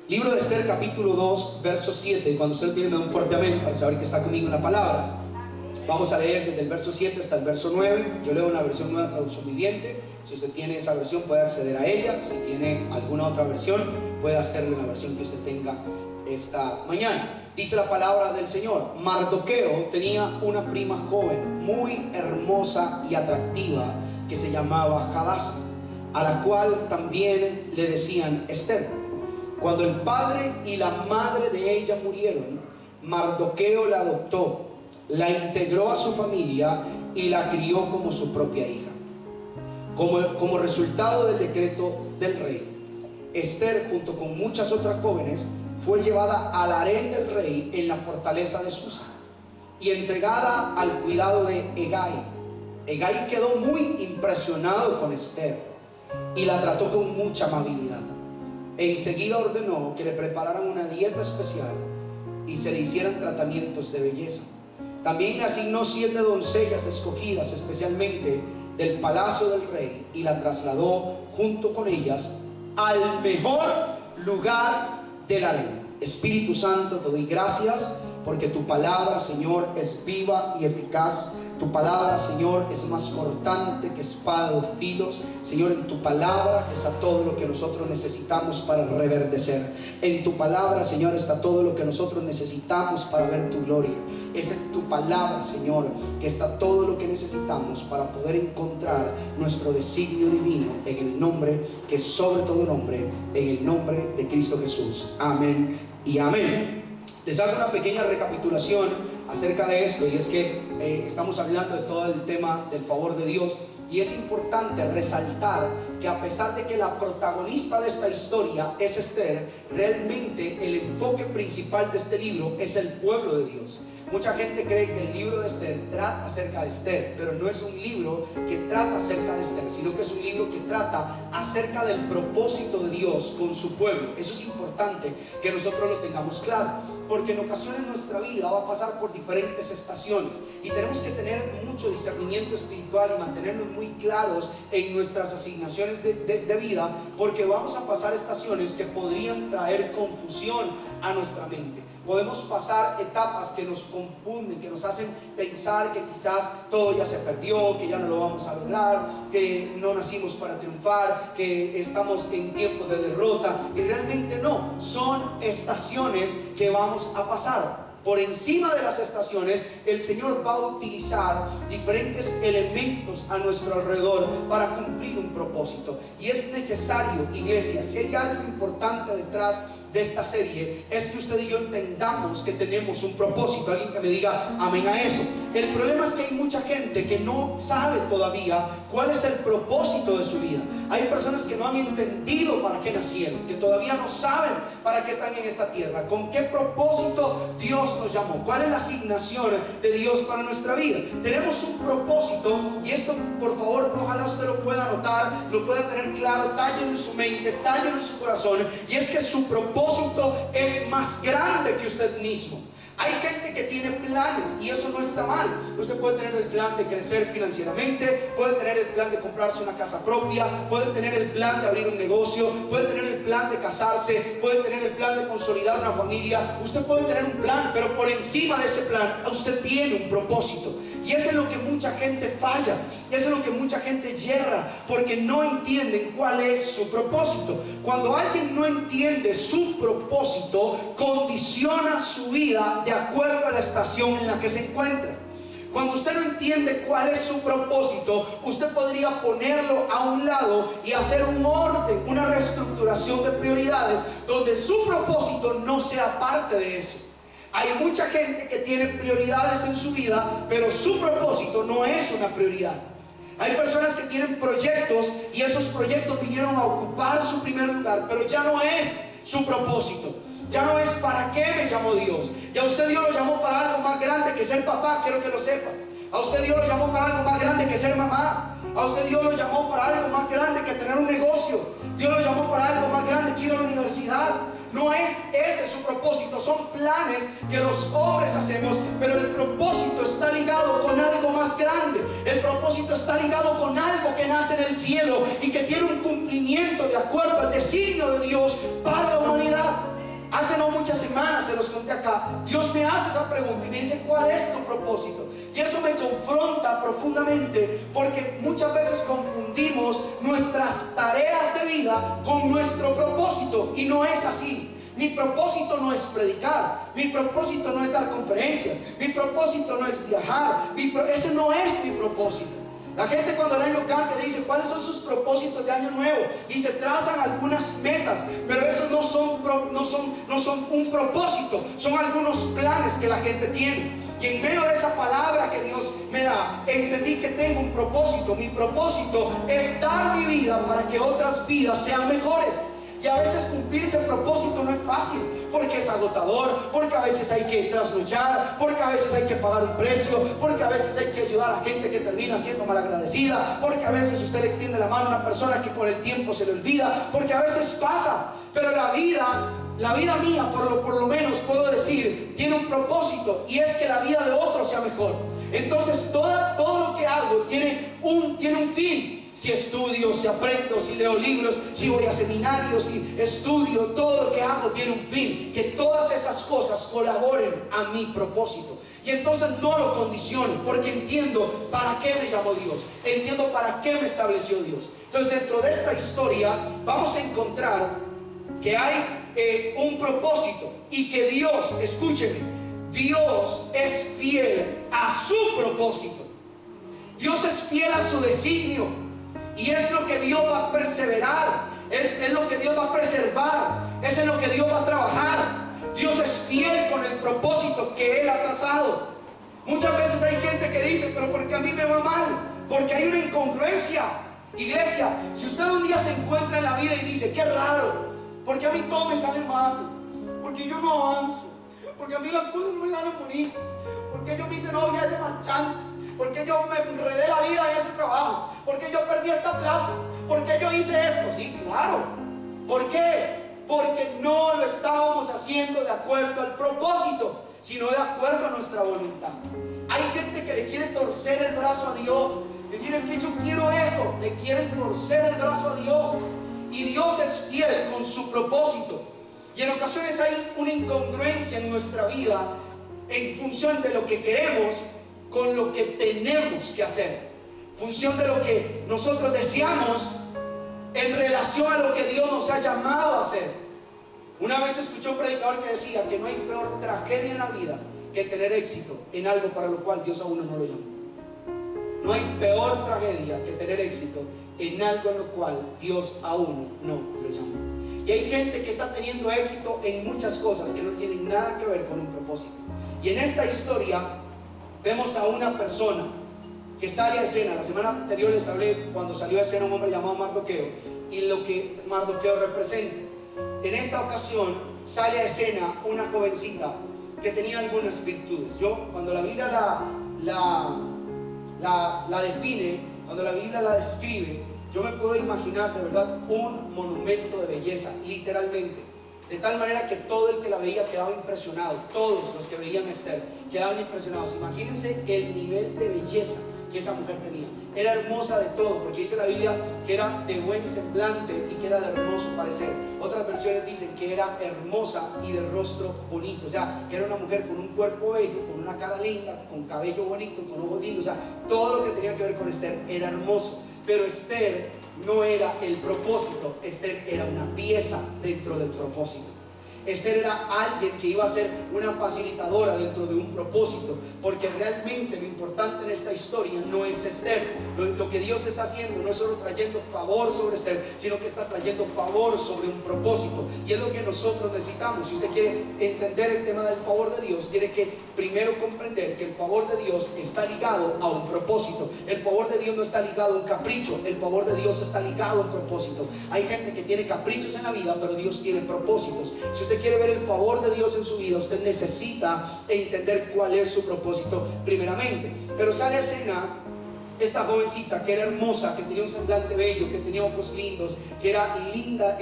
Libro de Esther, capítulo 2, verso 7. Cuando usted tiene, me da un fuerte amén para saber que está conmigo en la palabra. Vamos a leer desde el verso 7 hasta el verso 9. Yo leo una versión nueva, traducción viviente. Si usted tiene esa versión, puede acceder a ella. Si tiene alguna otra versión, puede hacerle la versión que usted tenga esta mañana. Dice la palabra del Señor: Mardoqueo tenía una prima joven, muy hermosa y atractiva, que se llamaba Hadasa, a la cual también le decían Esther. Cuando el padre y la madre de ella murieron, Mardoqueo la adoptó, la integró a su familia y la crió como su propia hija. Como resultado del decreto del rey, Esther, junto con muchas otras jóvenes, fue llevada al harén del rey en la fortaleza de Susa y entregada al cuidado de Hegai. Hegai quedó muy impresionado con Esther y la trató con mucha amabilidad. Enseguida ordenó que le prepararan una dieta especial y se le hicieran tratamientos de belleza. También asignó 7 doncellas escogidas especialmente del palacio del rey y la trasladó junto con ellas al mejor lugar del harén. Espíritu Santo, te doy gracias porque tu palabra, Señor, es viva y eficaz. Tu palabra, Señor, es más cortante que espada de dos filos. Señor, en tu palabra está todo lo que nosotros necesitamos para reverdecer. En tu palabra, Señor, está todo lo que nosotros necesitamos para ver tu gloria. Es en tu palabra, Señor, que está todo lo que necesitamos para poder encontrar nuestro designio divino, en el nombre que es sobre todo nombre, en el nombre de Cristo Jesús. Amén y amén. Les hago una pequeña recapitulación acerca de esto, y es que estamos hablando de todo el tema del favor de Dios, y es importante resaltar que a pesar de que la protagonista de esta historia es Esther, realmente el enfoque principal de este libro es el pueblo de Dios. Mucha gente cree que el libro de Esther trata acerca de Esther, pero no es un libro que trata acerca de Esther, sino que es un libro que trata acerca del propósito de Dios con su pueblo. Eso es importante que nosotros lo tengamos claro, porque en ocasiones nuestra vida va a pasar por diferentes estaciones y tenemos que tener mucho discernimiento espiritual y mantenernos muy claros en nuestras asignaciones de vida, porque vamos a pasar estaciones que podrían traer confusión a nuestra mente. Podemos pasar etapas que nos confunden, que nos hacen pensar que quizás todo ya se perdió, que ya no lo vamos a lograr, que no nacimos para triunfar, que estamos en tiempos de derrota, y realmente no, son estaciones que vamos a pasar. Por encima de las estaciones, el Señor va a utilizar diferentes elementos a nuestro alrededor para cumplir un propósito. Y es necesario, iglesia, si hay algo importante detrás de esta serie, es que usted y yo entendamos que tenemos un propósito. Alguien que me diga amén a eso. El problema es que hay mucha gente que no sabe todavía cuál es el propósito de su vida. Hay personas que no han entendido para qué nacieron, que todavía no saben para qué están en esta tierra, con qué propósito Dios nos llamó, cuál es la asignación de Dios para nuestra vida. Tenemos un propósito, y esto, por favor, ojalá usted lo pueda anotar, lo pueda tener claro, tállelo en su mente, tállelo en su corazón, y es que su propósito es más grande que usted mismo. Hay gente que tiene planes y eso no está mal. Usted puede tener el plan de crecer financieramente, puede tener el plan de comprarse una casa propia, puede tener el plan de abrir un negocio, puede tener el plan de casarse, puede tener el plan de consolidar una familia. Usted puede tener un plan, pero por encima de ese plan usted tiene un propósito. Y eso es lo que mucha gente falla, y eso es lo que mucha gente yerra, porque no entienden cuál es su propósito. Cuando alguien no entiende su propósito, condiciona su vida de acuerdo a la estación en la que se encuentra. Cuando usted no entiende cuál es su propósito, usted podría ponerlo a un lado y hacer un orden, una reestructuración de prioridades donde su propósito no sea parte de eso. Hay mucha gente que tiene prioridades en su vida, pero su propósito no es una prioridad. Hay personas que tienen proyectos y esos proyectos vinieron a ocupar su primer lugar, pero ya no es su propósito. Ya no es para qué me llamó Dios. Ya usted Dios lo llamó para algo más grande que ser papá, quiero que lo sepa. A usted Dios lo llamó para algo más grande que ser mamá. A usted Dios lo llamó para algo más grande que tener un negocio. Dios lo llamó para algo más grande que ir a la universidad. No es ese su propósito, son planes que los hombres hacemos, pero el propósito está ligado con algo más grande. El propósito está ligado con algo que nace en el cielo y que tiene un cumplimiento de acuerdo al designio de Dios para la humanidad. acá, Dios me hace esa pregunta y me dice, ¿cuál es tu propósito? Y eso me confronta profundamente, porque muchas veces confundimos nuestras tareas de vida con nuestro propósito, y no es así. Mi propósito no es predicar, mi propósito no es dar conferencias, mi propósito no es viajar, ese no es mi propósito. La gente cuando el año cambia dice cuáles son sus propósitos de año nuevo y se trazan algunas metas, pero esos no son un propósito, son algunos planes que la gente tiene. Y en medio de esa palabra que Dios me da, entendí que tengo un propósito. Mi propósito es dar mi vida para que otras vidas sean mejores. Y a veces cumplir ese propósito no es fácil, porque es agotador, porque a veces hay que trasluchar, porque a veces hay que pagar un precio, porque a veces hay que ayudar a gente que termina siendo malagradecida, porque a veces usted le extiende la mano a una persona que con el tiempo se le olvida, porque a veces pasa. Pero la vida mía, por lo menos puedo decir, tiene un propósito, y es que la vida de otros sea mejor. Entonces todo lo que hago tiene un fin. Si estudio, si aprendo, si leo libros, si voy a seminarios, si estudio, todo lo que hago tiene un fin. Que todas esas cosas colaboren a mi propósito. Y entonces no lo condiciono, porque entiendo para qué me llamó Dios, entiendo para qué me estableció Dios. Entonces dentro de esta historia vamos a encontrar que hay un propósito, y que Dios, escúcheme, Dios es fiel a su propósito. Dios es fiel a su designio. Y es lo que Dios va a perseverar, es lo que Dios va a preservar, es en lo que Dios va a trabajar. Dios es fiel con el propósito que Él ha tratado. Muchas veces hay gente que dice, pero porque a mí me va mal, porque hay una incongruencia. Iglesia, si usted un día se encuentra en la vida y dice, qué raro, porque a mí todo me sale mal, porque yo no avanzo, porque a mí las cosas no me salen bonitas, porque yo me hice novia de marchante, porque yo me enredé la vida en ese trabajo, porque yo perdí esta plata, porque yo hice esto. Sí, claro. ¿Por qué? Porque no lo estábamos haciendo de acuerdo al propósito, sino de acuerdo a nuestra voluntad. Hay gente que le quiere torcer el brazo a Dios, decir, es que yo quiero eso. Le quieren torcer el brazo a Dios, y Dios es fiel con su propósito. Y en ocasiones hay una incongruencia en nuestra vida en función de lo que queremos con lo que tenemos que hacer, función de lo que nosotros deseamos en relación a lo que Dios nos ha llamado a hacer. Una vez escuché un predicador que decía que no hay peor tragedia en la vida que tener éxito en algo para lo cual Dios a uno no lo llamó. No hay peor tragedia que tener éxito en algo en lo cual Dios a uno no lo llamó. Y hay gente que está teniendo éxito en muchas cosas que no tienen nada que ver con un propósito. Y en esta historia vemos a una persona que sale a escena. La semana anterior les hablé cuando salió a escena un hombre llamado Mardoqueo y lo que Mardoqueo representa. En esta ocasión sale a escena una jovencita que tenía algunas virtudes. Yo, cuando la Biblia la define, cuando la Biblia la describe, yo me puedo imaginar de verdad un monumento de belleza, literalmente. De tal manera que todo el que la veía quedaba impresionado. Todos los que veían a Esther quedaban impresionados. Imagínense el nivel de belleza que esa mujer tenía. Era hermosa de todo, porque dice la Biblia que era de buen semblante y que era de hermoso parecer. Otras versiones dicen que era hermosa y de rostro bonito. O sea, que era una mujer con un cuerpo bello, con una cara linda, con cabello bonito, con ojos lindos. O sea, todo lo que tenía que ver con Esther era hermoso. Pero Esther no era el propósito, Esther era una pieza dentro del propósito. Esther era alguien que iba a ser una facilitadora dentro de un propósito, porque realmente lo importante en esta historia no es Esther. Lo que Dios está haciendo no es solo trayendo favor sobre Esther, sino que está trayendo favor sobre un propósito, y es lo que nosotros necesitamos. Si usted quiere entender el tema del favor de Dios, tiene que primero comprender que el favor de Dios está ligado a un propósito. El favor de Dios no está ligado a un capricho, el favor de Dios está ligado a un propósito. Hay gente que tiene caprichos en la vida, pero Dios tiene propósitos. Si usted quiere ver el favor de Dios en su vida, usted necesita entender cuál es su propósito primeramente. Pero sale a escena esta jovencita que era hermosa, que tenía un semblante bello, que tenía ojos lindos, que era linda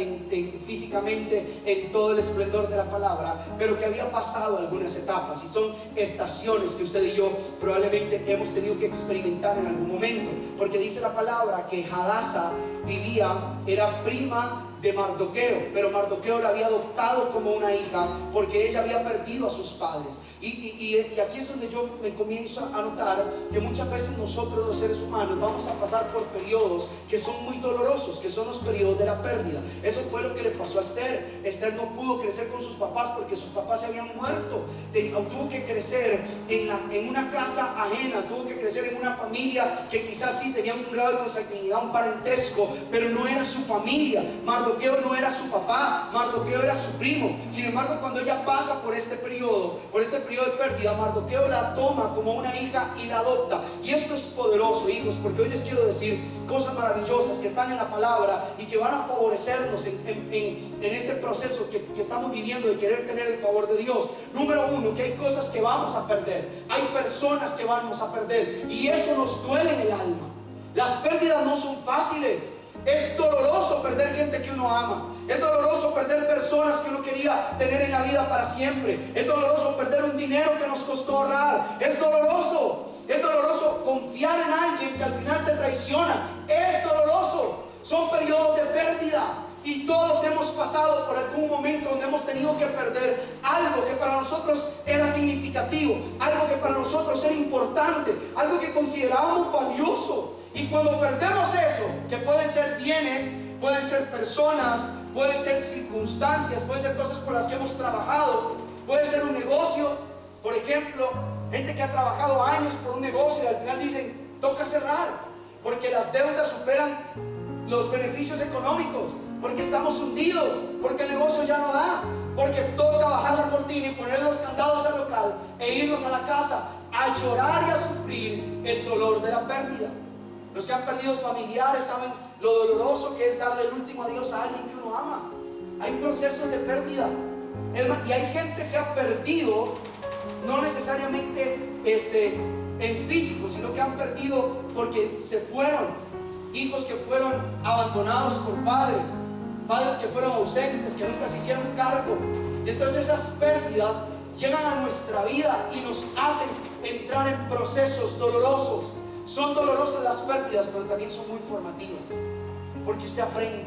físicamente en todo el esplendor de la palabra, pero que había pasado algunas etapas, y son estaciones que usted y yo probablemente hemos tenido que experimentar en algún momento, porque dice la palabra que Hadasa era prima de Mardoqueo, pero Mardoqueo la había adoptado como una hija porque ella había perdido a sus padres. Y aquí es donde yo me comienzo a notar que muchas veces nosotros los seres humanos vamos a pasar por periodos que son muy dolorosos, que son los periodos de la pérdida. Eso fue lo que le pasó a Esther. Esther no pudo crecer con sus papás porque sus papás se habían muerto. Tuvo que crecer en una casa ajena, tuvo que crecer en una familia que quizás sí tenían un grado de consanguinidad, un parentesco, pero no era su familia. Mardoqueo no era su papá, Mardoqueo era su primo. Sin embargo, cuando ella pasa por este periodo de pérdida, Mardoqueo la toma como una hija y la adopta. Y esto es poderoso, hijos, porque hoy les quiero decir cosas maravillosas que están en la palabra y que van a favorecernos en este proceso que estamos viviendo de querer tener el favor de Dios. Número uno, que hay cosas que vamos a perder, hay personas que vamos a perder, y eso nos duele en el alma. Las pérdidas no son fáciles. Es doloroso perder gente que uno ama. Es doloroso perder personas que uno quería tener en la vida para siempre. Es doloroso perder un dinero que nos costó ahorrar. Es doloroso confiar en alguien que al final te traiciona. Es doloroso. Son periodos de pérdida. Y todos hemos pasado por algún momento donde hemos tenido que perder algo que para nosotros era significativo, algo que para nosotros era importante, algo que considerábamos valioso. Y cuando perdemos eso, que pueden ser bienes, pueden ser personas, pueden ser circunstancias, pueden ser cosas por las que hemos trabajado, puede ser un negocio, por ejemplo, gente que ha trabajado años por un negocio y al final dicen, toca cerrar, porque las deudas superan los beneficios económicos, porque estamos hundidos, porque el negocio ya no da, porque toca bajar la cortina y poner los candados al local e irnos a la casa a llorar y a sufrir el dolor de la pérdida. Los que han perdido familiares saben lo doloroso que es darle el último adiós a alguien que uno ama. Hay procesos de pérdida. Y hay gente que ha perdido, no necesariamente en físico, sino que han perdido porque se fueron. Hijos que fueron abandonados por padres, padres que fueron ausentes, que nunca se hicieron cargo. Y entonces esas pérdidas llegan a nuestra vida y nos hacen entrar en procesos dolorosos. Son dolorosas las pérdidas, pero también son muy formativas, porque usted aprende.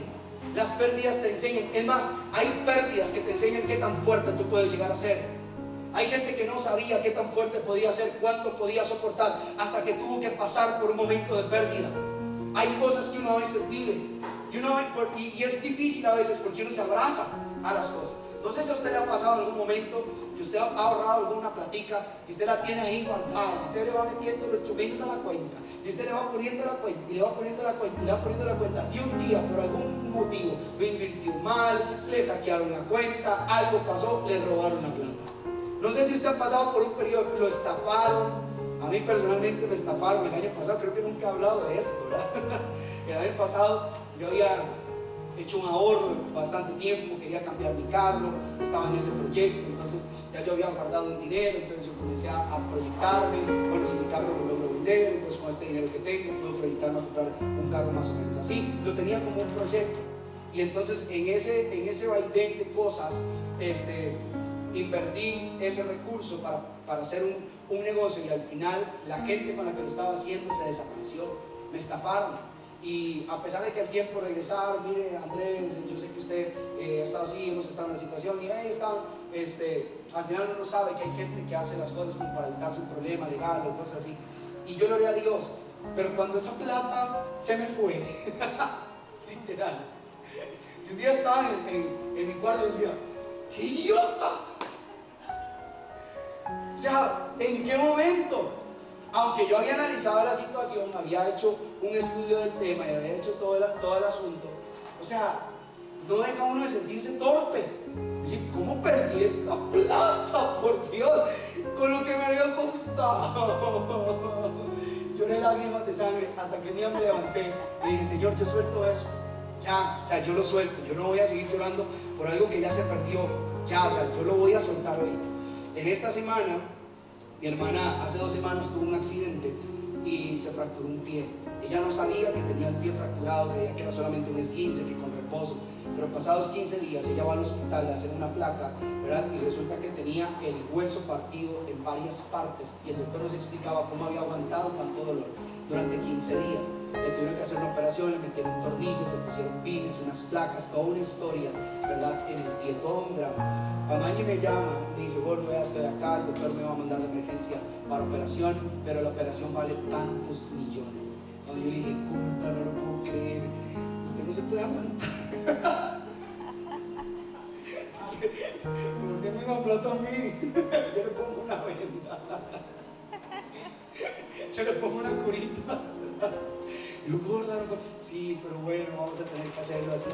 Las pérdidas te enseñan. Es más, hay pérdidas que te enseñan qué tan fuerte tú puedes llegar a ser. Hay gente que no sabía qué tan fuerte podía ser, cuánto podía soportar, hasta que tuvo que pasar por un momento de pérdida. Hay cosas que uno a veces vive y es difícil a veces porque uno se abraza a las cosas. No sé si a usted le ha pasado en algún momento que usted ha ahorrado alguna platica y usted la tiene ahí guardada, usted le va metiendo los chumitos a la cuenta y usted le va poniendo la cuenta y le va poniendo la cuenta y le va poniendo la cuenta, y un día por algún motivo lo invirtió mal, se le hackearon la cuenta, algo pasó, le robaron la plata. No sé si usted ha pasado por un periodo, lo estafaron. A mí personalmente me estafaron el año pasado, creo que nunca he hablado de esto, ¿verdad? El año pasado yo había hecho un ahorro bastante tiempo, quería cambiar mi carro, estaba en ese proyecto, entonces ya yo había guardado un dinero, entonces yo comencé a proyectarme, bueno, si mi carro lo logro vender, entonces con este dinero que tengo puedo proyectarme a comprar un carro más o menos así, lo tenía como un proyecto. Y entonces en ese vaivén de cosas, invertí ese recurso para hacer un negocio, y al final la gente con la que lo estaba haciendo se desapareció, me estafaron. Y a pesar de que al tiempo regresaron, mire Andrés, yo sé que usted ha estado así, hemos estado en la situación, y ahí estaban, al final uno sabe que hay gente que hace las cosas como para evitar su problema legal o cosas así. Y yo le oré a Dios, pero cuando esa plata se me fue, literal, y un día estaba en mi cuarto y decía, ¡qué idiota! O sea, ¿en qué momento? Aunque yo había analizado la situación, había hecho un estudio del tema y había hecho todo el asunto, o sea, no deja uno de sentirse torpe. Es decir, ¿cómo perdí esta plata? Por Dios, con lo que me había costado. Lloré lágrimas de sangre hasta que un día me levanté y dije, Señor, yo suelto eso. Ya, o sea, yo lo suelto. Yo no voy a seguir llorando por algo que ya se perdió. Ya, o sea, yo lo voy a soltar hoy. En esta semana, mi hermana hace 2 semanas tuvo un accidente y se fracturó un pie. Ella no sabía que tenía el pie fracturado, creía que era solamente un esguince, que con reposo. Pero pasados 15 días ella va al hospital, le hacen una placa, ¿verdad? Y resulta que tenía el hueso partido en varias partes y el doctor nos explicaba cómo había aguantado tanto dolor durante 15 días. le tuvieron que hacer una operación, le metieron tornillos, le pusieron pines, unas placas, toda una historia, ¿verdad? En el pie, todo un drama. Cuando Angie me llama, me dice, bueno, ya estoy acá, el doctor me va a mandar de emergencia para operación, pero la operación vale tantos millones. Cuando yo le dije, Corta, no lo puedo creer, usted no se puede aguantar. ¿Por qué me da plata a mí? Yo le pongo una venda. Yo le pongo una curita. Y yo, Gorda, no, sí, pero bueno, vamos a tener que hacerlo así,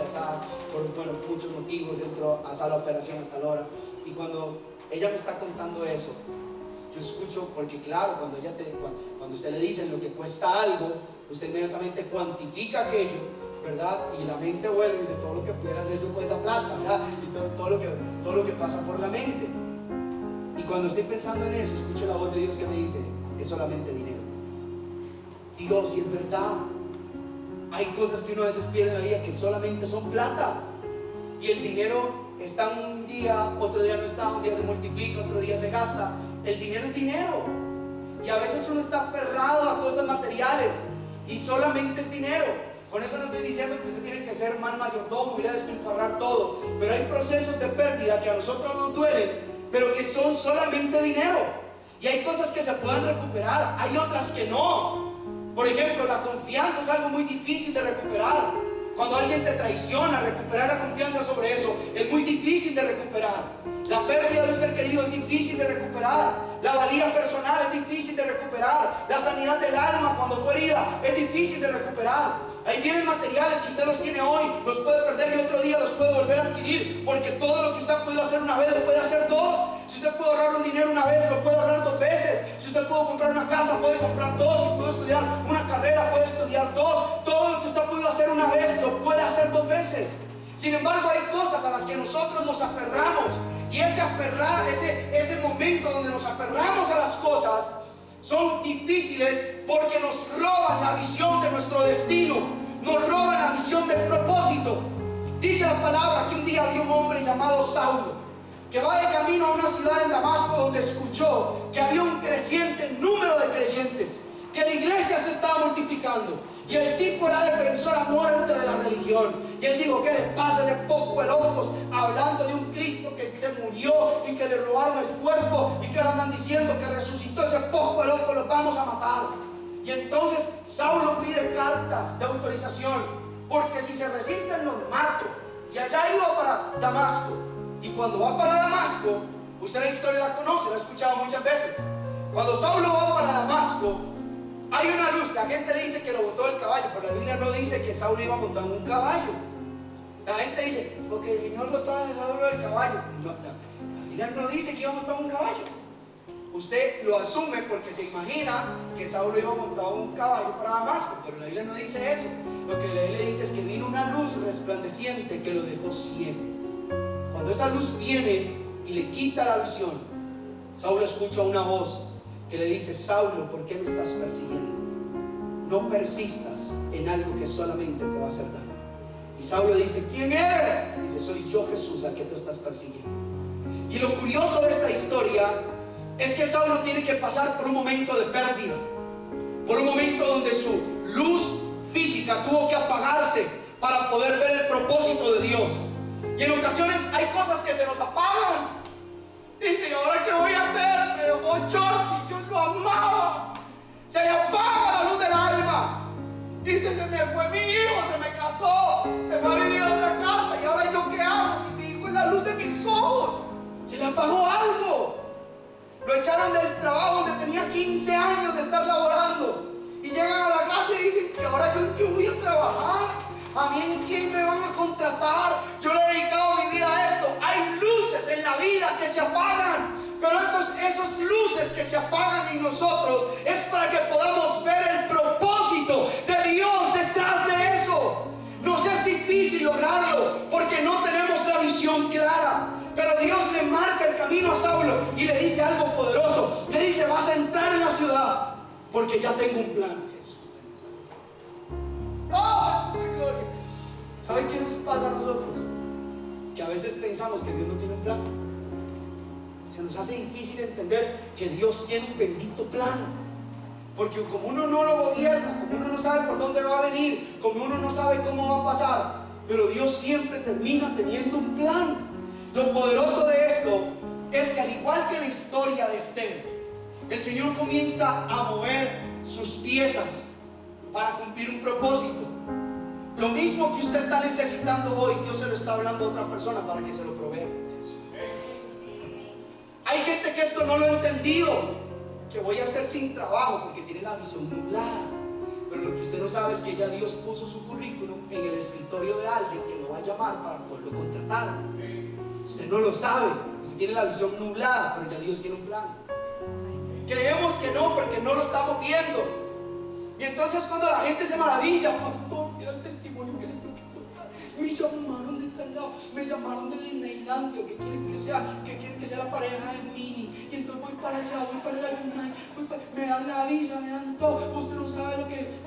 por bueno, muchos motivos. Entro a hacer la operación a tal hora. Y cuando ella me está contando eso, yo escucho, porque claro, cuando usted le dicen lo que cuesta algo, usted inmediatamente cuantifica aquello, ¿verdad? Y la mente vuelve y dice, todo lo que pudiera hacer yo con esa plata, ¿verdad? Y todo lo que pasa por la mente. Y cuando estoy pensando en eso, escucho la voz de Dios que me dice, es solamente dinero. Digo, si es verdad, hay cosas que uno a veces pierde en la vida que solamente son plata. Y el dinero está un día, otro día no está, un día se multiplica, otro día se gasta. El dinero es dinero. Y a veces uno está aferrado a cosas materiales y solamente es dinero. Con eso no estoy diciendo que usted tiene que ser mal mayordomo, ir a despilfarrar todo. Pero hay procesos de pérdida que a nosotros nos duelen, pero que son solamente dinero. Y hay cosas que se pueden recuperar, hay otras que no. Por ejemplo, la confianza es algo muy difícil de recuperar. Cuando alguien te traiciona, recuperar la confianza sobre eso es muy difícil de recuperar. La pérdida de un ser querido es difícil de recuperar. La valía personal es difícil de recuperar. La sanidad del alma cuando fue herida es difícil de recuperar. Hay bienes materiales que usted los tiene hoy, los puede perder y otro día los puede volver a adquirir, porque todo lo que usted puede hacer una vez lo puede hacer dos. Si usted puede ahorrar un dinero una vez, lo puede ahorrar dos veces. Si usted puede comprar una casa, puede comprar dos. Si puede estudiar una carrera, puede estudiar dos. Todo lo que usted puede hacer una vez, lo puede hacer dos veces. Sin embargo, hay cosas a las que nosotros nos aferramos, y ese momento donde nos aferramos a las cosas son difíciles porque nos roban la visión de nuestro destino, nos roban la visión del propósito. Dice la palabra que un día había un hombre llamado Saulo que va de camino a una ciudad en Damasco, donde escuchó que había un creciente número de creyentes, que la iglesia se estaba multiplicando, y el tipo era defensor a muerte de la religión. Y él dijo, ¿qué les pasa de poco de locos? Hablando de un Cristo que se murió y que le robaron el cuerpo, y que ahora andan diciendo que resucitó. Ese poco de locos los vamos a matar. Y entonces Saulo pide cartas de autorización, porque si se resisten los mato. Y allá iba para Damasco. Y cuando va para Damasco, usted la historia la conoce, la ha escuchado muchas veces. Cuando Saulo va para Damasco, hay una luz. La gente dice que lo botó del caballo, pero la Biblia no dice que Saulo iba montando un caballo. La gente dice, porque el Señor botó a Saulo del caballo. No, la Biblia no dice que iba montando un caballo. Usted lo asume porque se imagina que Saulo iba montado un caballo para Damasco, pero la Biblia no dice eso. Lo que la Biblia dice es que vino una luz resplandeciente que lo dejó ciego. Cuando esa luz viene y le quita la visión, Saulo escucha una voz que le dice, Saulo, ¿por qué me estás persiguiendo? No persistas en algo que solamente te va a hacer daño. Y Saulo dice, ¿quién eres? Dice, soy yo, Jesús, al que tú estás persiguiendo. Y lo curioso de esta historia es que Saulo tiene que pasar por un momento de pérdida, por un momento donde su luz física tuvo que apagarse para poder ver el propósito de Dios. Y en ocasiones hay cosas que se nos apagan. Dice, ¿y ahora qué voy a hacer? Me dejó George y yo lo amaba. Se le apaga la luz del alma. Dice, se me fue mi hijo, se me casó, se fue a vivir a otra casa. ¿Y ahora yo qué hago? Si mi hijo es la luz de mis ojos. Se le apagó algo. Lo echaron del trabajo donde tenía 15 años de estar laborando. Y llegan a la casa y dicen, ¿que ahora yo en qué voy a trabajar? ¿A mí en quién me van a contratar? Yo le he dedicado mi vida a esto. Hay luces en la vida que se apagan, pero esos luces que se apagan en nosotros es para que podamos ver el propósito de Dios detrás de eso. Nos es difícil lograrlo porque no tenemos la visión clara, pero Dios le marca el camino a Saulo y le dice algo poderoso. Le dice, vas a entrar en la ciudad porque ya tengo un plan. ¡Oh, es de gloria! ¿Saben qué nos pasa a nosotros? Que a veces pensamos que Dios no tiene un plan. Se nos hace difícil entender que Dios tiene un bendito plan. Porque como uno no lo gobierna, como uno no sabe por dónde va a venir, como uno no sabe cómo va a pasar, pero Dios siempre termina teniendo un plan. Lo poderoso de esto es que, al igual que la historia de Esther, el Señor comienza a mover sus piezas para cumplir un propósito. Lo mismo que usted está necesitando hoy, Dios se lo está hablando a otra persona para que se lo provea. Hay gente que esto no lo ha entendido, que voy a hacer sin trabajo porque tiene la visión nublada. Pero lo que usted no sabe es que ya Dios puso su currículum en el escritorio de alguien que lo va a llamar para poderlo contratar. Usted no lo sabe, usted tiene la visión nublada, pero ya Dios tiene un plan. Creemos que no, porque no lo estamos viendo. Y entonces cuando la gente se maravilla, pastor, mira el testimonio que le tengo que contar. Me llamaron de tal lado, me llamaron de Disneylandia, que quieren que sea la pareja de Minnie. Y entonces voy para allá, me dan la visa, me dan todo. Usted no sabe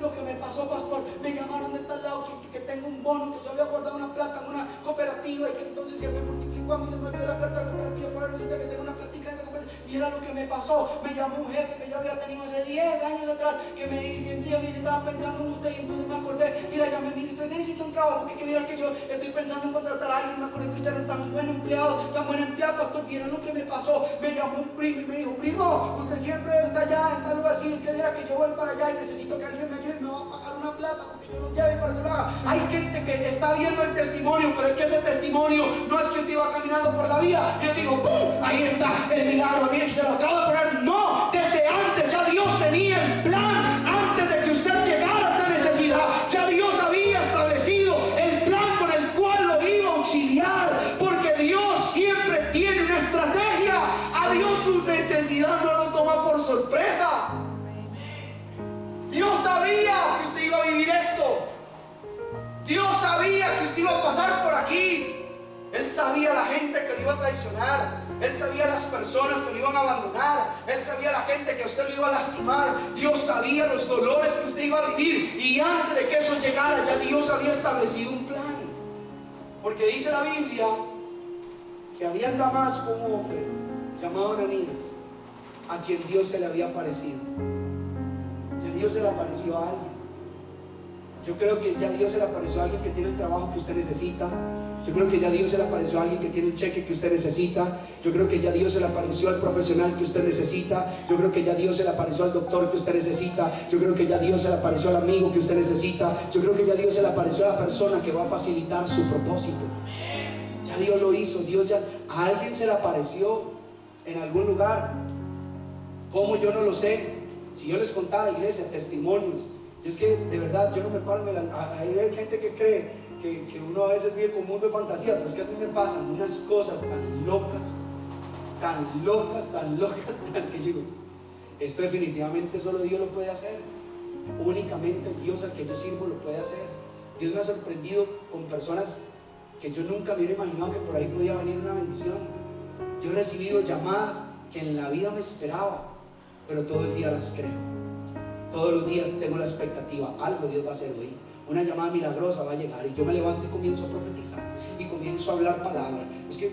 lo que me pasó, pastor. Me llamaron de tal lado, que tengo un bono, que yo había guardado una plata en una cooperativa y que entonces se me multiplicó a mí, se me volvió la plata de la cooperativa, pero resulta que tengo una platica de esa cooperativa. Y era lo que me pasó. Me llamó un jefe que yo había tenido hace 10 años atrás, que me dijo, me estaba pensando en usted, y entonces me acordé y la llamé, mire, usted necesita un trabajo, porque mira que yo estoy pensando en contratar a alguien. Me acordé que usted era tan buen empleado, pastor. Mira lo que me pasó. Me llamó un primo y me dijo, primo, usted siempre está allá en tal lugar así, es que mira que yo voy para allá y necesito que alguien me ayude y me va a pagar una plata porque yo lo lleve para que lo haga. Hay gente que está viendo el testimonio, pero es que ese testimonio no es que usted iba caminando por la vía y yo digo, ¡pum! Ahí está el milagro, mire, se lo acabo de poner. No, desde antes ya Dios tenía el plan. Antes de que usted llegara a esta necesidad, ya Dios había establecido el plan con el cual lo iba a auxiliar, porque Dios siempre tiene una estrategia. A Dios su necesidad no lo toma por sorpresa. Dios sabía que usted iba a vivir esto. Dios sabía que usted iba a pasar por aquí. Él sabía la gente que lo iba a traicionar. Él sabía las personas que lo iban a abandonar. Él sabía la gente que a usted lo iba a lastimar. Dios sabía los dolores que usted iba a vivir. Y antes de que eso llegara, ya Dios había establecido un plan. Porque dice la Biblia que había en Damasco un hombre llamado Ananías, a quien Dios se le había aparecido. Ya Dios se le apareció a alguien. Yo creo que ya Dios se le apareció a alguien que tiene el trabajo que usted necesita. Yo creo que ya Dios se le apareció a alguien que tiene el cheque que usted necesita. Yo creo que ya Dios se le apareció al profesional que usted necesita. Yo creo que ya Dios se le apareció al doctor que usted necesita. Yo creo que ya Dios se le apareció al amigo que usted necesita. Yo creo que ya Dios se le apareció a la persona que va a facilitar su propósito. Ya Dios lo hizo. Dios ya a alguien se le apareció en algún lugar. ¿Cómo? Yo no lo sé. Si yo les contara, iglesia, testimonios. Y es que de verdad yo no me paro en hay gente que cree que uno a veces vive con un mundo de fantasía, pero es que a mí me pasan unas cosas tan locas que yo digo, esto definitivamente solo Dios lo puede hacer. Únicamente el Dios al que yo sirvo lo puede hacer. Dios me ha sorprendido con personas que yo nunca me hubiera imaginado que por ahí podía venir una bendición. Yo he recibido llamadas que en la vida me esperaba, pero todo el día las creo. Todos los días tengo la expectativa, algo Dios va a hacer hoy. Una llamada milagrosa va a llegar y yo me levanto y comienzo a profetizar y comienzo a hablar palabras. Es que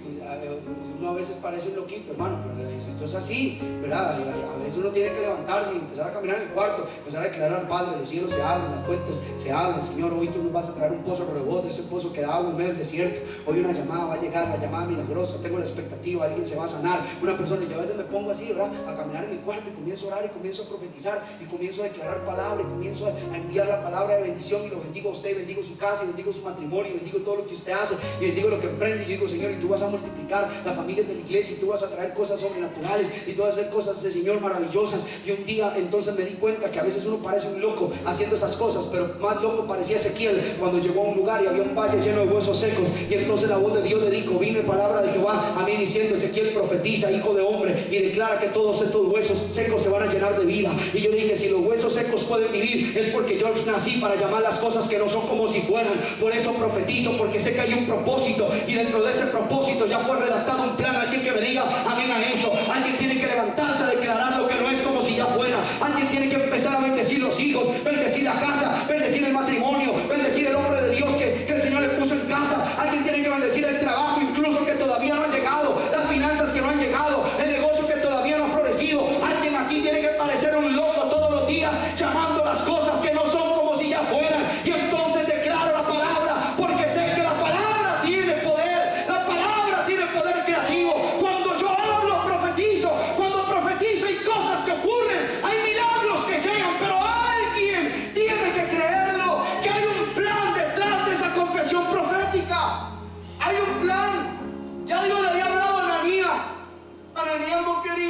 uno a veces parece un loquito, hermano, pero esto es así, ¿verdad? A veces uno tiene que levantarse y empezar a caminar en el cuarto, empezar a declarar al Padre, los cielos se abren, las fuentes se abren. Señor, hoy tú nos vas a traer un pozo de ese pozo que da agua en medio del desierto. Hoy una llamada va a llegar, la llamada milagrosa, tengo la expectativa, alguien se va a sanar, una persona. Y yo a veces me pongo así, ¿verdad? A caminar en mi cuarto y comienzo a orar y comienzo a profetizar y comienzo a declarar palabra y comienzo a enviar la palabra de bendición y lo bendigo a usted, bendigo su casa y bendigo su matrimonio y bendigo todo lo que usted hace y bendigo lo que emprende. Y yo digo, Señor, y tú vas a multiplicar las familias de la iglesia y tú vas a traer cosas sobrenaturales y tú vas a hacer cosas de Señor maravillosas. Y un día entonces me di cuenta que a veces uno parece un loco haciendo esas cosas, pero más loco parecía Ezequiel cuando llegó a un lugar y había un valle lleno de huesos secos y entonces la voz de Dios le dijo, vino palabra de Jehová a mí diciendo, Ezequiel, profetiza, hijo de hombre, y declara que todos estos huesos secos se van a llenar de vida. Y yo dije, si los huesos secos pueden vivir es porque yo nací para llamar las cosas que no son como si fueran. Por eso profetizo, porque sé que hay un propósito y dentro de ese propósito ya fue redactado un plan. Alguien que me diga amén a eso. Alguien tiene que levantarse a declarar lo que no es como si ya fuera. Alguien tiene que empezar a bendecir los hijos, bendecir la casa, bendecir el matrimonio, bendecir el hombre de Dios que el Señor le puso en casa. Alguien tiene que bendecir el trabajo incluso que todavía no ha llegado, las finanzas que no han llegado, el negocio que todavía no ha florecido. Alguien aquí tiene que parecer un loco todos los días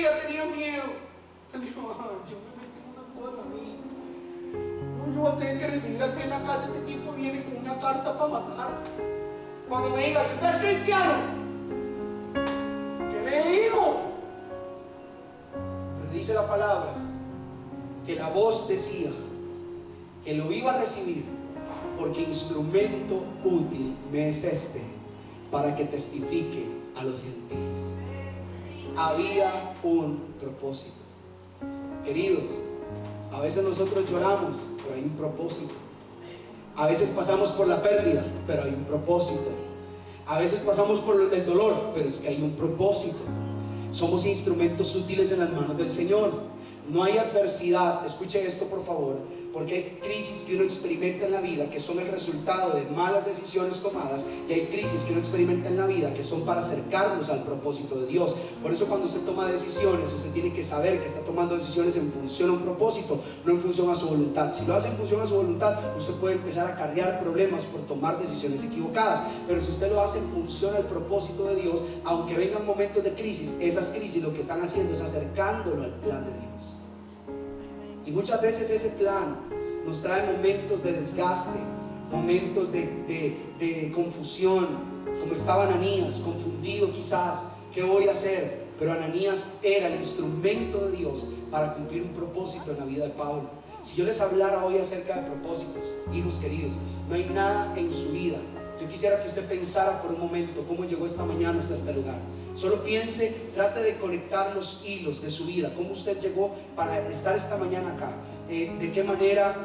ella tenía miedo. Él dijo, yo me metí en una cosa a mí. No, yo voy a tener que recibir aquí en la casa, este tipo viene con una carta para matar. Cuando me diga, ¿usted es cristiano? ¿Qué le digo? Pero dice la palabra que la voz decía que lo iba a recibir, porque instrumento útil me es este para que testifique a los gentiles. Había un propósito. Queridos, a veces nosotros lloramos, pero hay un propósito. A veces pasamos por la pérdida, pero hay un propósito. A veces pasamos por el dolor, pero es que hay un propósito. Somos instrumentos útiles en las manos del Señor. No hay adversidad, escuche esto por favor, porque hay crisis que uno experimenta en la vida que son el resultado de malas decisiones tomadas, y hay crisis que uno experimenta en la vida que son para acercarnos al propósito de Dios. Por eso cuando usted toma decisiones, usted tiene que saber que está tomando decisiones en función a un propósito, no en función a su voluntad. Si lo hace en función a su voluntad, usted puede empezar a acarrear problemas por tomar decisiones equivocadas, pero si usted lo hace en función al propósito de Dios, aunque vengan momentos de crisis, esas crisis lo que están haciendo es acercándolo al plan de Dios. Y muchas veces ese plan nos trae momentos de desgaste, momentos de confusión, como estaba Ananías, confundido quizás, ¿qué voy a hacer? Pero Ananías era el instrumento de Dios para cumplir un propósito en la vida de Pablo. Si yo les hablara hoy acerca de propósitos, hijos queridos, no hay nada en su vida. Yo quisiera que usted pensara por un momento cómo llegó esta mañana hasta este lugar. Solo piense, trate de conectar los hilos de su vida, cómo usted llegó para estar esta mañana acá, de qué manera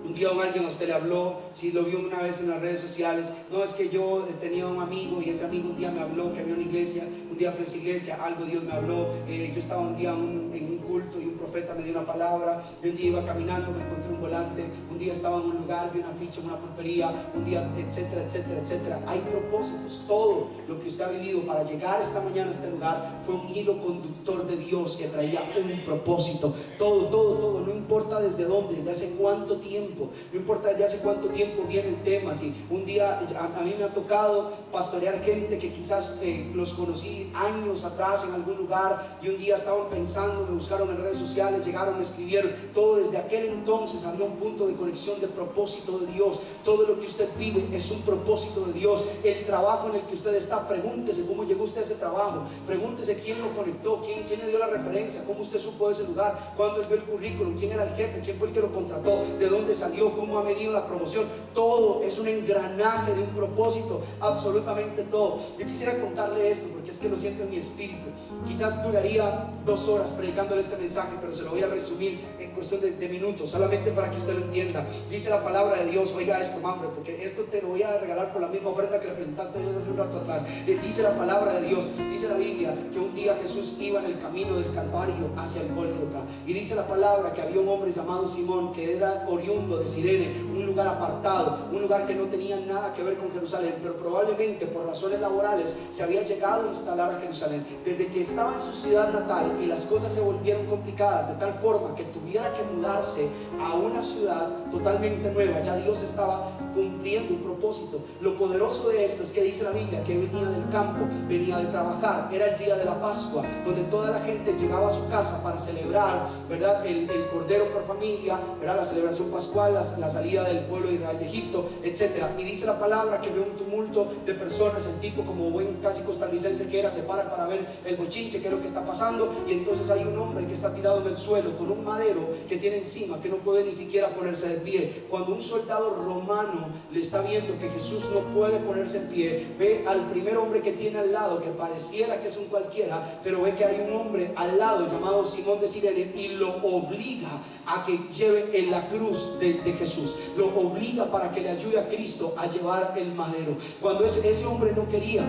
un día alguien a usted le habló, si lo vio una vez en las redes sociales. No, es que yo tenía un amigo y ese amigo un día me habló que había una iglesia, un día fue a esa iglesia, algo Dios me habló, yo estaba un día en un culto y un profeta me dio una palabra, y un día iba caminando, me encontré un volante, un día estaba en un lugar, vi una ficha en una pulpería, un día, etcétera, etcétera, etcétera. Hay propósitos. Todo lo que usted ha vivido para llegar esta mañana a este lugar fue un hilo conductor de Dios que traía un propósito. Todo, no importa desde dónde, desde hace cuánto tiempo, no importa desde hace cuánto tiempo viene el tema. Si un día a mí me ha tocado pastorear gente que quizás los conocí años atrás en algún lugar, y un día estaban pensando, me buscaron en redes sociales, llegaron, me escribieron. Todo desde aquel entonces había un punto de conexión de propósito de Dios. Todo lo que usted vive es un propósito de Dios. El trabajo en el que usted está, pregúntese cómo llegó usted a ese trabajo, pregúntese quién lo conectó, quién le dio la referencia, cómo usted supo de ese lugar, cuándo él vio el currículum, quién era el jefe, quién fue el que lo contrató, de dónde salió, cómo ha venido la promoción. Todo es un engranaje de un propósito, absolutamente todo. Yo quisiera contarle esto porque es que lo siento en mi espíritu. Quizás duraría 2 horas predicándole este mensaje, pero se lo voy a resumir en cuestión de minutos, solamente para que usted lo entienda. Dice la palabra de Dios, oiga esto, Manfred, porque esto te lo voy a regalar por la misma oferta que le presentaste Dios hace un rato atrás. Dice la palabra de Dios, dice la Biblia que un día Jesús iba en el camino del Calvario hacia el Gólgota, y dice la palabra que había un hombre llamado Simón que era oriundo de Cirene, un lugar apartado, un lugar que no tenía nada que ver con Jerusalén, pero probablemente por razones laborales se había llegado a instalar a Jerusalén. Desde que estaba en su ciudad natal y las cosas se volvieron complicadas de tal forma que tuviera que mudarse a una ciudad totalmente nueva, ya Dios estaba cumpliendo un propósito. Lo poderoso de esto es que dice la Biblia que venía del campo, venía de trabajar, era el día de la Pascua, donde toda la gente llegaba a su casa para celebrar, ¿verdad? El cordero por familia, ¿verdad? La celebración pascual, la salida del pueblo de Israel de Egipto, etc. Y dice la palabra que ve un tumulto de personas. El tipo, como buen casi costarricense que era, se para ver el bochinche, qué es lo que está pasando, y entonces hay un hombre que está tirado en el suelo con un madero que tiene encima, que no puede ni siquiera ponerse de pie. Cuando un soldado romano le está viendo que Jesús no puede ponerse en pie, ve al primer hombre que tiene al lado, que pareciera que es un cualquiera, pero ve que hay un hombre al lado llamado Simón de Cirene, y lo obliga a que lleve en la cruz de Jesús, lo obliga para que le ayude a Cristo a llevar el madero. Cuando ese hombre no quería,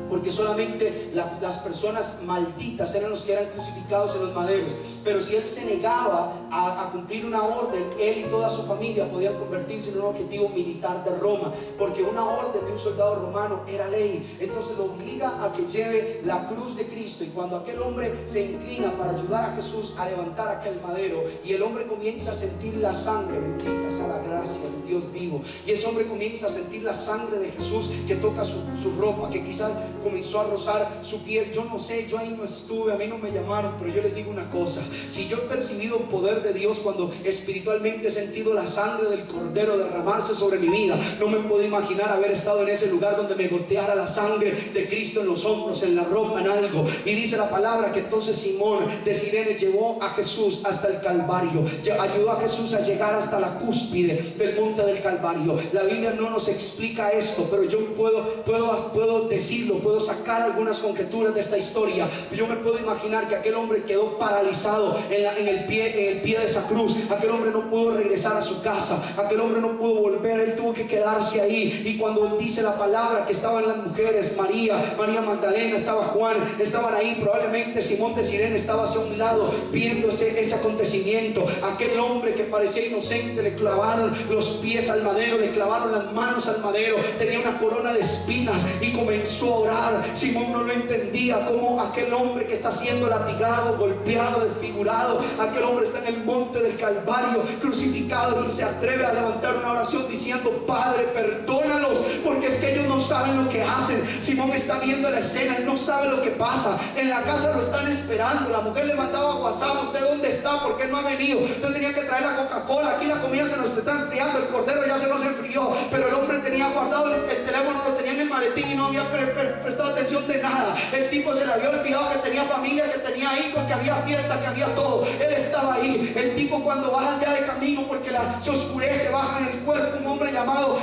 porque solamente las personas malditas eran los que eran crucificados en los maderos, pero si él se negaba a cumplir una orden, él y toda su familia podían convertirse en un objetivo militar de Roma, porque una orden de un soldado romano era ley. Entonces lo obliga a que lleve la cruz de Cristo, y cuando aquel hombre se inclina para ayudar a Jesús a levantar aquel madero, y el hombre comienza a sentir la sangre, bendita sea la gracia de Dios vivo, y ese hombre comienza a sentir la sangre de Jesús que toca su ropa, que quizás comenzó a rozar su piel. Yo no sé, yo ahí no estuve, a mí no me llamaron, pero yo les digo una cosa: si yo he percibido poder de Dios cuando espiritualmente he sentido la sangre del Cordero derramarse sobre mi vida, no me puedo imaginar haber estado en ese lugar donde me goteara la sangre de Cristo en los hombros, en la ropa, en algo. Y dice la palabra que entonces Simón de Cirene llevó a Jesús hasta el Calvario, ayudó a Jesús a llegar hasta la cúspide del monte del Calvario. La Biblia no nos explica esto, pero yo puedo decirlo, puedo sacar algunas conjeturas de esta historia. Yo me puedo imaginar que aquel hombre quedó paralizado en el pie de esa cruz. Aquel hombre no pudo regresar a su casa, aquel hombre no pudo volver, él tuvo que quedarse ahí. Y cuando dice la palabra que estaban las mujeres, María Magdalena, estaba Juan, estaban ahí, probablemente Simón de Cirene estaba hacia un lado viendo ese acontecimiento. Aquel hombre que parecía inocente, le clavaron los pies al madero, le clavaron las manos al madero, tenía una corona de espinas y comenzó a orar. Simón no lo entendía, como aquel hombre que está siendo latigado, golpeado, desfigurado, aquel hombre está en el monte del Calvario crucificado y se atreve a levantar una oración diciendo: Padre, perdónalos, porque es que ellos no saben lo que hacen. Simón está viendo la escena, él no sabe lo que pasa. En la casa lo están esperando, la mujer le mandaba WhatsApp: ¿usted dónde está? ¿Por qué no ha venido? Usted tenía que traer la Coca-Cola, aquí la comida se nos está enfriando, el cordero ya se nos enfrió. Pero el hombre tenía guardado el teléfono, lo tenía en el maletín y no había prestado atención de nada. El tipo se le había olvidado que tenía familia, que tenía hijos, que había fiesta, que había todo. Él estaba ahí. El tipo, cuando baja ya de camino porque se oscurece, baja en el cuerpo un hombre llamado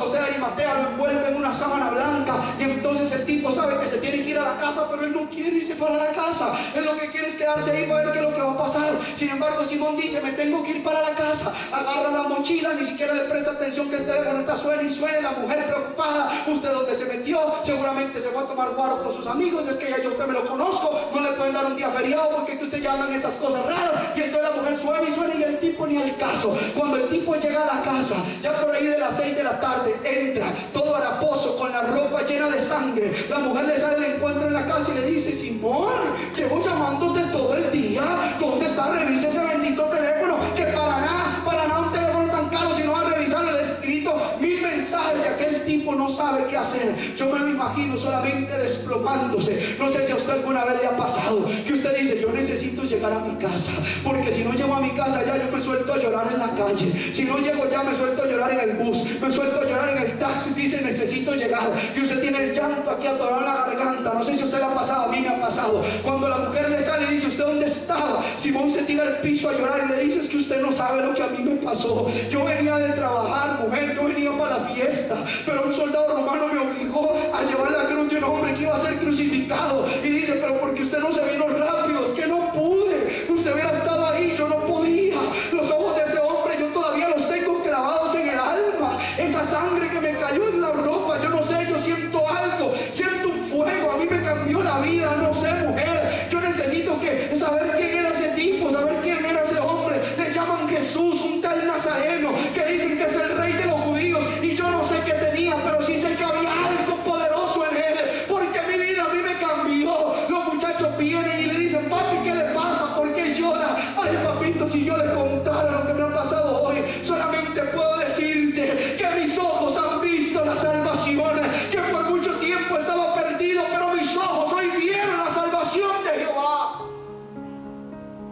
José de Arimatea, lo envuelve en una sábana blanca, y entonces el tipo sabe que se tiene que ir a la casa, pero él no quiere irse para la casa. Él lo que quiere es quedarse ahí para ver qué es lo que va a pasar. Sin embargo, Simón dice: me tengo que ir para la casa. Agarra la mochila, ni siquiera le presta atención que el teléfono está suena y suena. La mujer preocupada: ¿usted dónde se metió? Seguramente se fue a tomar guaro con sus amigos. Es que ya yo usted me lo conozco, no le pueden dar un día feriado porque que usted ya andan esas cosas raras. Y entonces la mujer suena y suena y el tipo ni al caso. Cuando el tipo llega a la casa, ya por ahí de las 6 de la tarde, entra todo haraposo con la ropa llena de sangre. La mujer le sale al encuentro en la casa y le dice: Simón, llevo llamándote todo el día, ¿dónde está? Revisa ese bendito teléfono, que para nada un teléfono tan caro, si no va a revisarlo, le he escrito 1000 mensajes y aquel tipo no sabe qué hacer. Yo me lo imagino solamente desplomándose. No sé si a usted alguna vez le ha pasado que usted dice: yo necesito llegar a mi casa, porque si no llego a mi casa ya yo me suelto a llorar en la calle. Si no llego ya me suelto a llorar en el bus, me suelto a llorar en el taxi. Dice: necesito llegar. Y usted tiene el llanto aquí atorado en la garganta. No sé si a usted le ha pasado, a mí me ha pasado. Cuando la mujer le sale y dice: ¿usted dónde estaba? Simón se tira al piso a llorar y le dice: es que usted no sabe lo que a mí me pasó. Yo venía de trabajar, mujer, yo venía para la fiesta, pero un soldado romano me obligó a llevar la cruz de un hombre que iba a ser crucificado. Y dice: pero porque usted no se vino rápido. Es que no pude, usted hubiera estado ahí, yo no podía. Los ojos de ese hombre yo todavía los tengo clavados en el alma. Esa sangre que me cayó en la ropa, yo no sé, yo siento algo, siento un fuego. A mí me cambió la vida, no sé, mujer. Yo necesito saber quién era ese tipo, saber quién era ese hombre. Le llaman Jesús, un tal Nazareno, que dicen que es el rey de los judíos. Y yo no sé qué tenía, pero sí sé que había algo poderoso en él, porque mi vida a mí me cambió. Los muchachos vienen y le dicen: papi, ¿qué le pasa? ¿Por qué llora? Ay, papito, si yo le contara lo que me ha pasado hoy, solamente puedo decirte que mis ojos han visto la salvación, que por mucho tiempo estaba perdido, pero mis ojos hoy vieron la salvación de Jehová.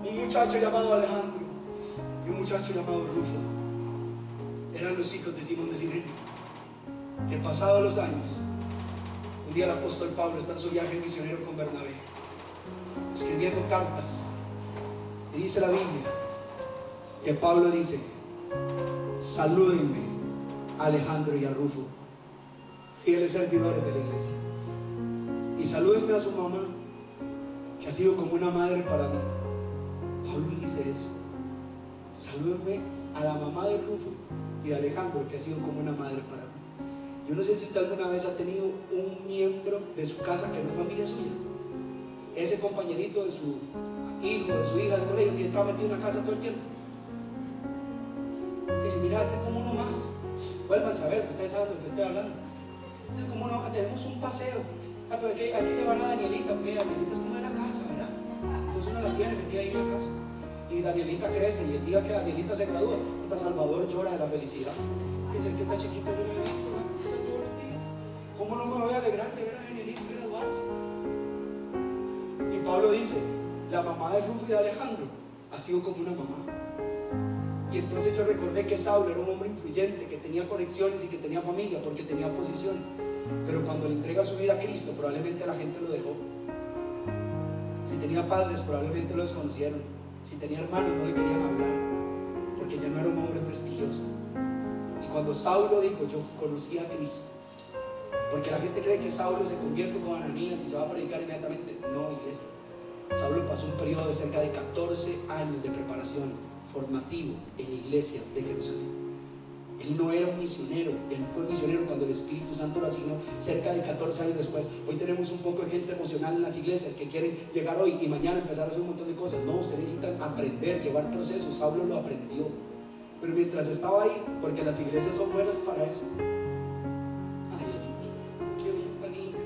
Un muchacho llamado Alejandro y un muchacho llamado Rufo eran los hijos de Simón de Cirene, que pasados los años, un día el apóstol Pablo está en su viaje misionero con Bernabé, escribiendo cartas, y dice la Biblia que Pablo dice: salúdenme a Alejandro y a Rufo, fieles servidores de la iglesia, y salúdenme a su mamá, que ha sido como una madre para mí. Pablo dice eso: salúdenme a la mamá de Rufo y de Alejandro, que ha sido como una madre para mí. Yo no sé si usted alguna vez ha tenido un miembro de su casa que no es familia suya, ese compañerito de su hijo, de su hija del colegio, que estaba metido en la casa todo el tiempo. Usted dice: mira, este es como uno más. Vuélvanse a ver, ustedes saben de lo que estoy hablando. Este es como uno, tenemos un paseo. Pero hay que llevar a Danielita, porque Danielita es como de la casa, ¿verdad? Entonces uno la tiene metida ahí en la casa. Y Danielita crece, y el día que Danielita se gradúa, hasta Salvador llora de la felicidad. Dice: que esta chiquita yo la he visto en la casa todos los días. ¿Cómo no me voy a alegrar de ver a Danielita graduar? dice, la mamá de Rufo y de Alejandro ha sido como una mamá. Y entonces yo recordé que Saulo era un hombre influyente, que tenía conexiones y que tenía familia porque tenía posición. Pero cuando le entrega su vida a Cristo, probablemente la gente lo dejó. Si tenía padres, probablemente lo desconocieron. Si tenía hermanos, no le querían hablar, porque ya no era un hombre prestigioso. Y cuando Saulo dijo, yo conocí a Cristo, porque la gente cree que Saulo se convierte con Ananías y se va a predicar inmediatamente. No, iglesia. Saulo pasó un periodo de cerca de 14 años de preparación formativo en la iglesia de Jerusalén. Él no era un misionero, él fue misionero cuando el Espíritu Santo lo asignó cerca de 14 años después. Hoy tenemos un poco de gente emocional en las iglesias que quieren llegar hoy y mañana empezar a hacer un montón de cosas. No, ustedes necesitan aprender, llevar procesos. Saulo lo aprendió. Pero mientras estaba ahí, porque las iglesias son buenas para eso. Ay, quiero ir a esta niña.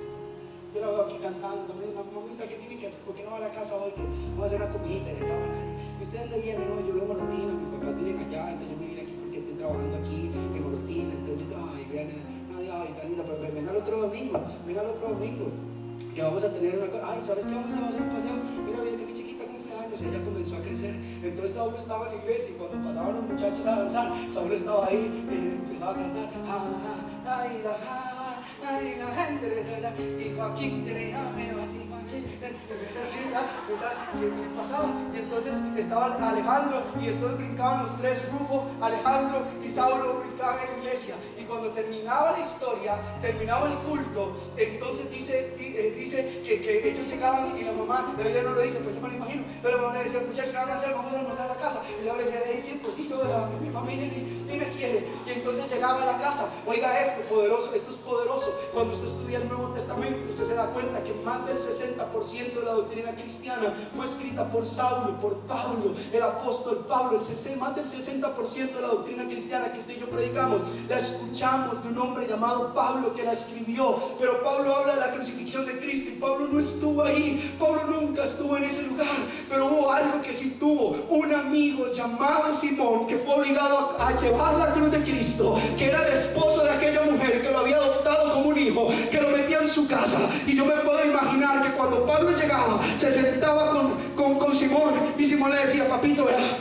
Yo la veo aquí cantando, me dice, mamita, ¿qué tiene que hacer? ¿Por qué no va a la casa hoy? Que vamos a hacer una comidita y allá van a ir. ¿Y ustedes dónde vienen? No, yo vivo en Morotina, mis papás viven allá, entonces yo me vine aquí porque estoy trabajando aquí en Morotina. Entonces yo, ay, vean, ay, tan linda, pero venga el otro domingo, que vamos a tener una cosa. Ay, ¿sabes qué? Vamos a hacer un paseo. Mira, mira que mi chiquita cumpleaños, ella comenzó a crecer. Entonces Saulo estaba en la iglesia y cuando pasaban los muchachos a danzar, Saulo estaba ahí, empezaba a cantar, ay, la gente, y Joaquín, y pasaba, y entonces estaba Alejandro, y entonces brincaban los tres, Rufo, Alejandro y Saulo brincaban en la iglesia, y cuando terminaba la historia, terminaba el culto, entonces dice que ellos llegaban y la mamá, la Biblia no lo dice, pues yo me lo imagino, pero la mamá le decía, muchachos, ¿qué van a hacer? Vamos a almorzar a la casa, y ella le decía, sí, pues sí, mi familia ni me quiere, y entonces llegaba a la casa. Oiga esto, poderoso, esto es poderoso. Cuando usted estudia el Nuevo Testamento, usted se da cuenta que más del 60% de la doctrina cristiana fue escrita por Saulo, por Pablo, el apóstol Pablo. Más del 60% de la doctrina cristiana que usted y yo predicamos, la escuchamos de un hombre llamado Pablo que la escribió. Pero Pablo habla de la crucifixión de Cristo y Pablo no estuvo ahí, Pablo nunca estuvo en ese lugar, pero hubo algo que sí tuvo, un amigo llamado Simón que fue obligado a llevar la cruz de Cristo, que era el esposo de aquella mujer que lo había adoptado como un hijo, que lo metía en su casa. Y yo me puedo imaginar que cuando Pablo llegaba, se sentaba con Simón, y Simón le decía, papito, vea,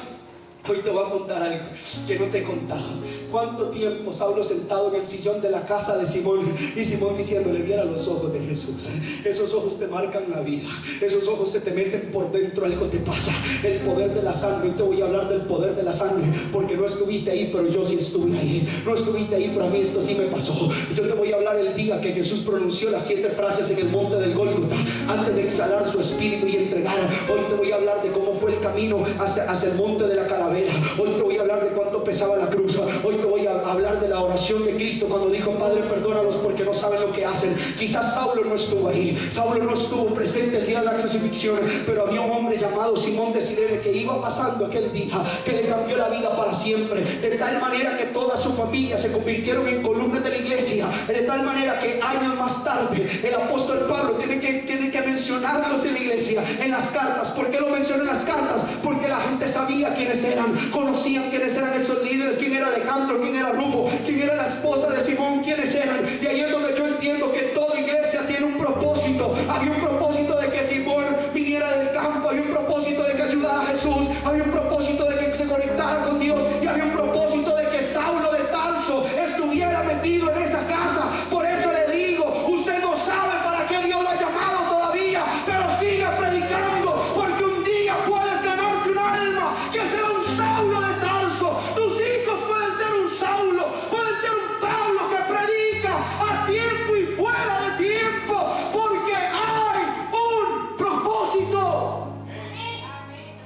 hoy te voy a contar algo que no te he contado. ¿Cuánto tiempo Saulo sentado en el sillón de la casa de Simón, y Simón diciéndole, viera los ojos de Jesús? Esos ojos te marcan la vida, esos ojos se te meten por dentro, algo te pasa. El poder de la sangre. Y te voy a hablar del poder de la sangre, porque no estuviste ahí, pero yo sí estuve ahí. No estuviste ahí, pero a mí esto sí me pasó. Yo te voy a hablar el día que Jesús pronunció las 7 frases en el monte del Gólgota, antes de exhalar su espíritu y entregar. Hoy te voy a hablar de cómo fue el camino hacia el monte de la calavera. Hoy te voy a hablar de cuánto pesaba la cruz. Hoy te voy a hablar de la oración de Cristo cuando dijo, Padre, perdónalos porque no saben lo que hacen. Quizás Saulo no estuvo ahí, Saulo no estuvo presente el día de la crucifixión, pero había un hombre llamado Simón de Cirene que iba pasando aquel día, que le cambió la vida para siempre, de tal manera que toda su familia se convirtieron en columnas de la iglesia, de tal manera que años más tarde el apóstol Pablo tiene que mencionarlos en la iglesia, en las cartas. ¿Por qué lo menciona en las cartas? Porque la gente sabía quiénes eran, conocían quiénes eran esos líderes, quién era Alejandro, quién era Rufo, quién era la esposa de Simón, quiénes eran. Y ahí es donde yo entiendo que toda iglesia tiene un propósito. Había un propósito de que Simón viniera del campo, había un propósito de que ayudara a Jesús, había un propósito de que se conectara con Dios, y había un propósito de que Saulo de Tarso estuviera metido en esa casa. Por eso le digo, usted no sabe para qué Dios lo ha llamado todavía, pero siga predicando, porque un día puedes ganarte un alma que será un Saulo de Tarso. Tus hijos pueden ser un Saulo, pueden ser un Pablo que predica a tiempo y fuera de tiempo, porque hay un propósito.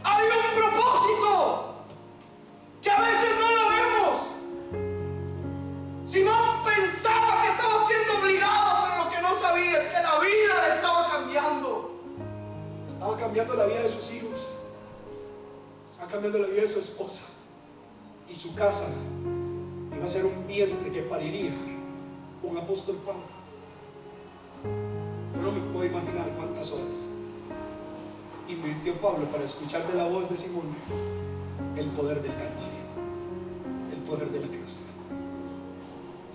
Hay un propósito que a veces no lo vemos. Simón pensaba que estaba siendo obligado, pero lo que no sabía es que la vida le estaba cambiando. Estaba cambiando la vida de sus hijos, estaba cambiando la vida de su esposa, y su casa iba a ser un vientre que pariría un apóstol Pablo. Yo no me puedo imaginar cuántas horas invirtió Pablo para escuchar de la voz de Simón el poder del Calvario, el poder de la cruz.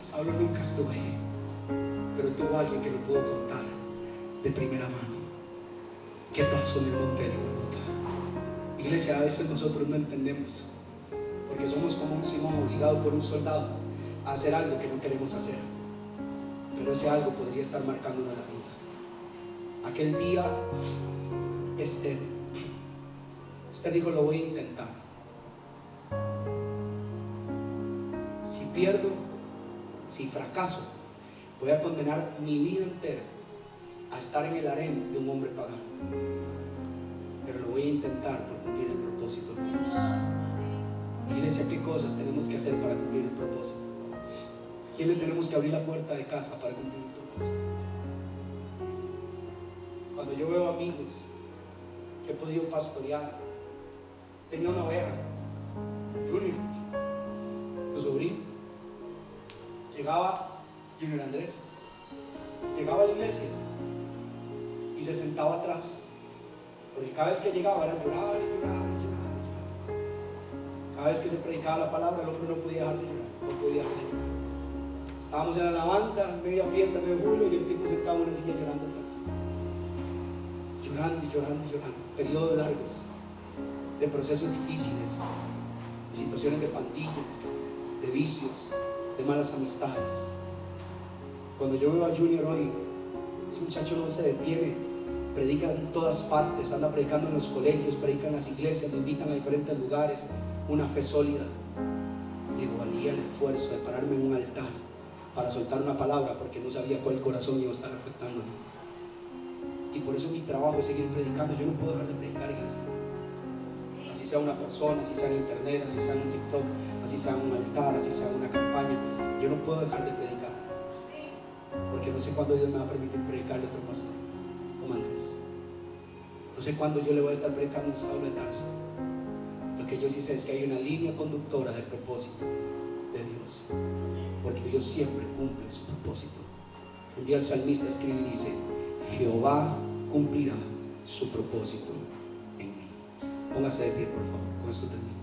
Y Saulo nunca estuvo ahí, pero tuvo alguien que lo pudo contar de primera mano. ¿Qué pasó en el monte del Gólgota? Iglesia, a veces nosotros no entendemos, porque somos como un Simón obligado por un soldado a hacer algo que no queremos hacer, pero ese algo podría estar marcándonos la vida. Aquel día Esther dijo: lo voy a intentar. Si pierdo, si fracaso, voy a condenar mi vida entera a estar en el harén de un hombre pagano, pero lo voy a intentar por cumplir el propósito de Dios. Iglesia, ¿qué cosas tenemos que hacer para cumplir el propósito? ¿Quién le tenemos que abrir la puerta de casa para cumplir el propósito? Cuando yo veo amigos que he podido pastorear, tenía una oveja, Junior, tu sobrino, llegaba Junior Andrés, llegaba a la iglesia y se sentaba atrás, porque cada vez que llegaba era llorar. Cada vez que se predicaba la palabra, el hombre no podía dejar de llorar, Estábamos en la alabanza, media fiesta, medio jubilo, y el tipo sentado en una silla llorando atrás, llorando, periodos largos de procesos difíciles, de situaciones de pandillas, de vicios, de malas amistades. Cuando yo veo a Junior hoy, ese muchacho no se detiene, predica en todas partes, anda predicando en los colegios, predica en las iglesias, lo invitan a diferentes lugares, una fe sólida. Digo, valía el esfuerzo de pararme en un altar para soltar una palabra, porque no sabía cuál corazón iba a estar afectando. Y por eso mi trabajo es seguir predicando. Yo no puedo dejar de predicar, iglesia. Así sea una persona, así sea en internet, así sea en un TikTok, así sea en un altar, así sea en una campaña, yo no puedo dejar de predicar, porque no sé cuándo Dios me va a permitir predicarle a otro pastor como Andrés. No sé cuándo yo le voy a estar predicando a un Saulo de Tarso. Lo que yo sí sé es que hay una línea conductora de propósito de Dios, porque Dios siempre cumple su propósito. Un día el salmista escribe y dice: Jehová cumplirá su propósito en mí. Póngase de pie, por favor, con esto termino.